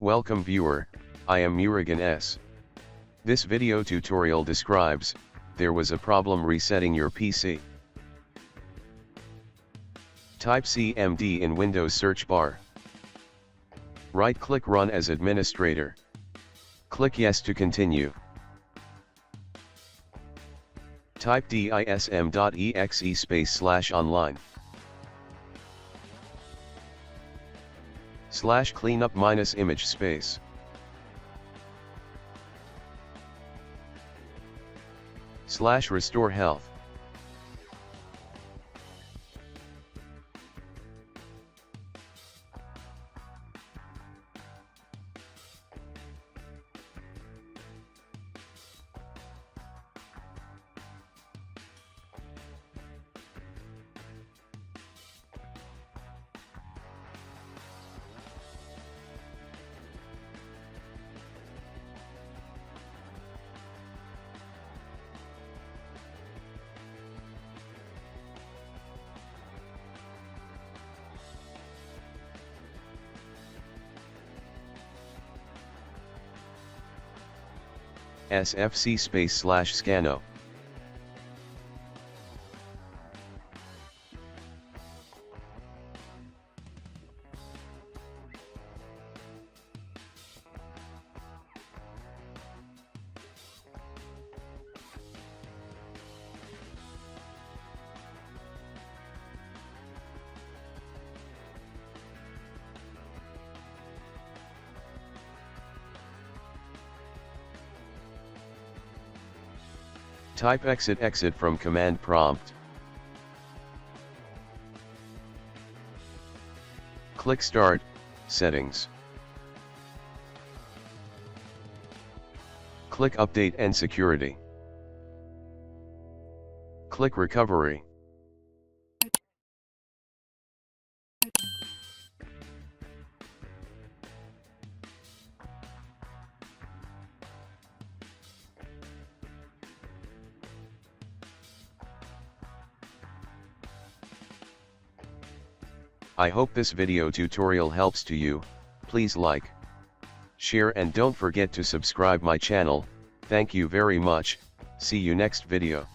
Welcome viewer, I am Murugan S. This video tutorial describes, there was a problem resetting your PC. Type CMD in Windows search bar. Right-click Run as administrator. Click Yes to continue. Type dism.exe/online. /cleanup -image space. /restore health. sfc/scanno. Type exit from command prompt. Click Start, Settings. Click Update and Security. Click Recovery. I hope this video tutorial helps to you. Please like, share and don't forget to subscribe my channel. Thank you very much. See you next video.